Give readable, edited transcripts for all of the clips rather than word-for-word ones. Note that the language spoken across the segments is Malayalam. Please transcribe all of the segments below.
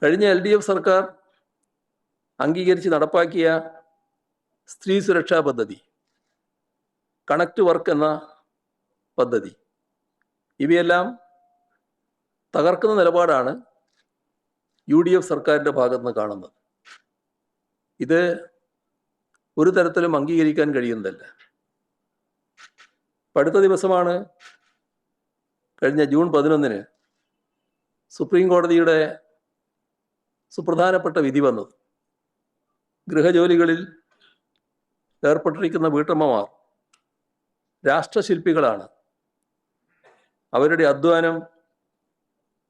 കഴിഞ്ഞ LDF സർക്കാർ അംഗീകരിച്ച് നടപ്പാക്കിയ സ്ത്രീ സുരക്ഷാ പദ്ധതി, കണക്ട് വർക്ക് എന്ന പദ്ധതി, ഇവയെല്ലാം തകർക്കുന്ന നിലപാടാണ് UDF സർക്കാരിൻ്റെ ഭാഗത്ത് നിന്ന് കാണുന്നത്. ഇത് ഒരു തരത്തിലും അംഗീകരിക്കാൻ കഴിയുന്നതല്ല. അടുത്ത ദിവസമാണ് കഴിഞ്ഞ ജൂൺ 11 സുപ്രീം കോടതിയുടെ സുപ്രധാനപ്പെട്ട വിധി വന്നത്. ഗൃഹജോലികളിൽ ഏർപ്പെട്ടിരിക്കുന്ന വീട്ടമ്മമാർ രാഷ്ട്രശില്പികളാണ്. അവരുടെ അധ്വാനം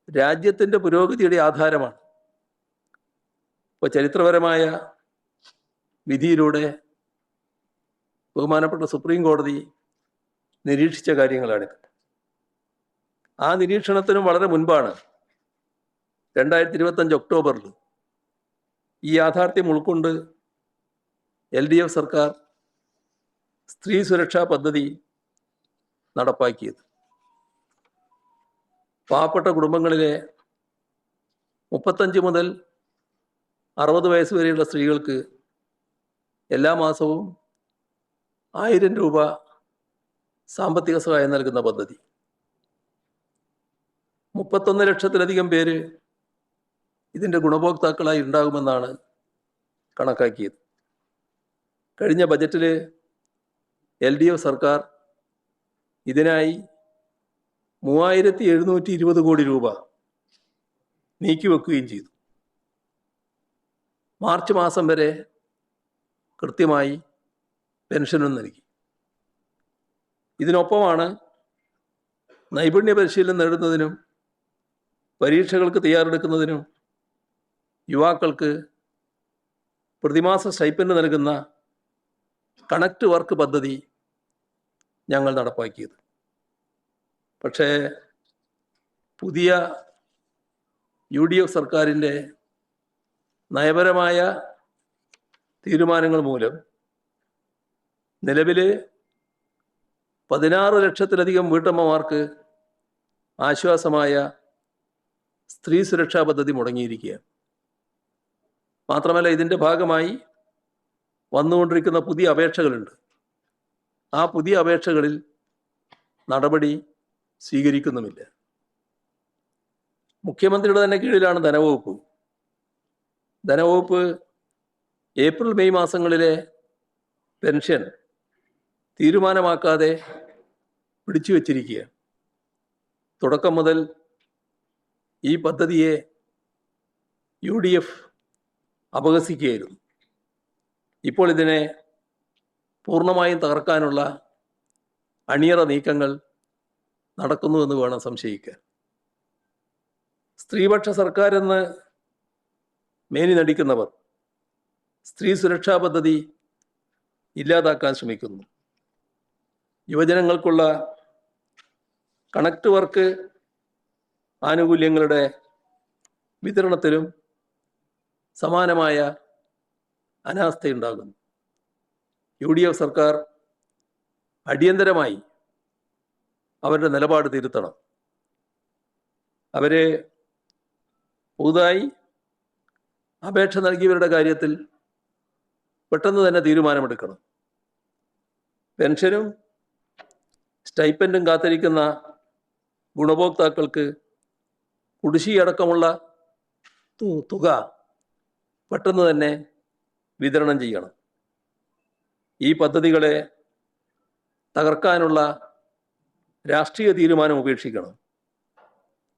രാജ്യത്തിൻ്റെ പുരോഗതിയുടെ ആധാരമാണ്. ഇപ്പോൾ ചരിത്രപരമായ വിധിയിലൂടെ ബഹുമാനപ്പെട്ട സുപ്രീം കോടതി നിരീക്ഷിച്ച കാര്യങ്ങളാണിത്. ആ നിരീക്ഷണത്തിനും വളരെ മുൻപാണ് 2025 ഒക്ടോബറിൽ ഈ യാഥാർത്ഥ്യം ഉൾക്കൊണ്ട് LDF സർക്കാർ സ്ത്രീ സുരക്ഷാ പദ്ധതി നടപ്പാക്കിയത്. പാവപ്പെട്ട കുടുംബങ്ങളിലെ 35 മുതൽ 60 വയസ്സ് വരെയുള്ള സ്ത്രീകൾക്ക് എല്ലാ മാസവും 1000 രൂപ സാമ്പത്തിക സഹായം നൽകുന്ന പദ്ധതി. 31 ലക്ഷത്തിലധികം പേര് ഇതിൻ്റെ ഗുണഭോക്താക്കളായി ഉണ്ടാകുമെന്നാണ് കണക്കാക്കിയത്. കഴിഞ്ഞ ബജറ്റിൽ LDF സർക്കാർ ഇതിനായി 3720 കോടി രൂപ നീക്കിവെക്കുകയും ചെയ്തു. മാർച്ച് മാസം വരെ കൃത്യമായി പെൻഷനും നൽകി. ഇതിനൊപ്പമാണ് നൈപുണ്യ പരിശീലനം നേടുന്നതിനും പരീക്ഷകൾക്ക് തയ്യാറെടുക്കുന്നതിനും യുവാക്കൾക്ക് പ്രതിമാസ സ്റ്റൈപ്പൻഡ് നൽകുന്ന കണക്ട് വർക്ക് പദ്ധതി ഞങ്ങൾ നടപ്പാക്കിയത്. പക്ഷേ പുതിയ UDF സർക്കാരിൻ്റെ നയപരമായ തീരുമാനങ്ങൾ മൂലം നിലവിൽ 16 ലക്ഷത്തിലധികം വീട്ടമ്മമാർക്ക് ആശ്വാസമായ സ്ത്രീ സുരക്ഷാ പദ്ധതി മുടങ്ങിയിരിക്കുകയാണ്. മാത്രമല്ല, ഇതിൻ്റെ ഭാഗമായി വന്നുകൊണ്ടിരിക്കുന്ന പുതിയ അപേക്ഷകളുണ്ട്. ആ പുതിയ അപേക്ഷകളിൽ നടപടി സ്വീകരിക്കുന്നുമില്ല. മുഖ്യമന്ത്രിയുടെ തന്നെ കീഴിലാണ് ധനവകുപ്പ്. ധനവകുപ്പ് ഏപ്രിൽ മെയ് മാസങ്ങളിലെ പെൻഷൻ തീരുമാനമാക്കാതെ പിടിച്ചു വച്ചിരിക്കുകയാണ്. തുടക്കം മുതൽ ഈ പദ്ധതിയെ UDF അപഹസിക്കുകയായിരുന്നു. ഇപ്പോൾ ഇതിനെ പൂർണ്ണമായും തകർക്കാനുള്ള അണിയറ നീക്കങ്ങൾ നടക്കുന്നുവെന്ന് വേണം സംശയിക്കാൻ. സ്ത്രീപക്ഷ സർക്കാരെന്ന് മേനി നടിക്കുന്നവർ സ്ത്രീ സുരക്ഷാ പദ്ധതി ഇല്ലാതാക്കാൻ ശ്രമിക്കുന്നു. യുവജനങ്ങൾക്കുള്ള കണക്ട് വർക്ക് ആനുകൂല്യങ്ങളുടെ വിതരണത്തിലും സമാനമായ അനാസ്ഥയുണ്ടാകുന്നു. UDF സർക്കാർ അടിയന്തരമായി അവരുടെ നിലപാട് തിരുത്തണം. അവരെ പുതുതായി അപേക്ഷ നൽകിയവരുടെ കാര്യത്തിൽ പെട്ടെന്ന് തന്നെ തീരുമാനമെടുക്കണം. പെൻഷനും സ്റ്റൈപ്പൻഡും കാത്തിരിക്കുന്ന ഗുണഭോക്താക്കൾക്ക് കുടിശ്ശികയടക്കമുള്ള തുക പെട്ടെന്ന് തന്നെ വിതരണം ചെയ്യണം. ഈ പദ്ധതികളെ തകർക്കാനുള്ള രാഷ്ട്രീയ തീരുമാനം ഉപേക്ഷിക്കണം.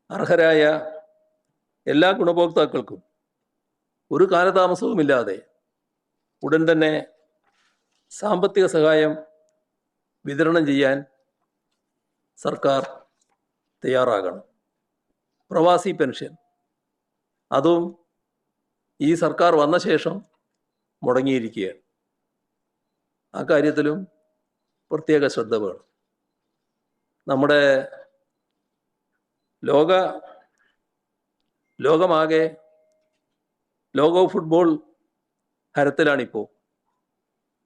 അർഹരായ എല്ലാ ഗുണഭോക്താക്കൾക്കും ഒരു കാലതാമസവുമില്ലാതെ ഉടൻ തന്നെ സാമ്പത്തിക സഹായം വിതരണം ചെയ്യാൻ സർക്കാർ തയ്യാറാകണം. പ്രവാസി പെൻഷൻ, അതും ഈ സർക്കാർ വന്ന ശേഷം മുടങ്ങിയിരിക്കുകയാണ്. ആ കാര്യത്തിലും പ്രത്യേക ശ്രദ്ധ വേണം. നമ്മുടെ ലോകമാകെ ലോക ഫുട്ബോൾ ഹരത്തിലാണിപ്പോൾ.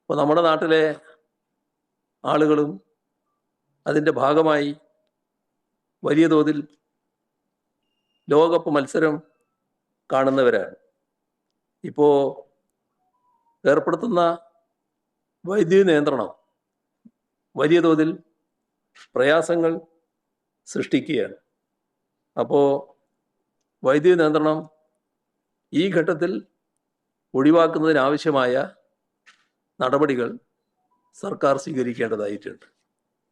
അപ്പോൾ നമ്മുടെ നാട്ടിലെ ആളുകളും അതിൻ്റെ ഭാഗമായി വലിയ തോതിൽ ലോകകപ്പ് മത്സരം കാണുന്നവരാണ്. ഇപ്പോൾ ഏർപ്പെടുത്തുന്ന വൈദ്യുതി നിയന്ത്രണം വലിയ തോതിൽ പ്രയാസങ്ങൾ സൃഷ്ടിക്കുകയാണ്. അപ്പോൾ വൈദ്യുതി നിയന്ത്രണം ഈ ഘട്ടത്തിൽ ഒഴിവാക്കുന്നതിനാവശ്യമായ നടപടികൾ സർക്കാർ സ്വീകരിക്കേണ്ടതായിട്ടുണ്ട്.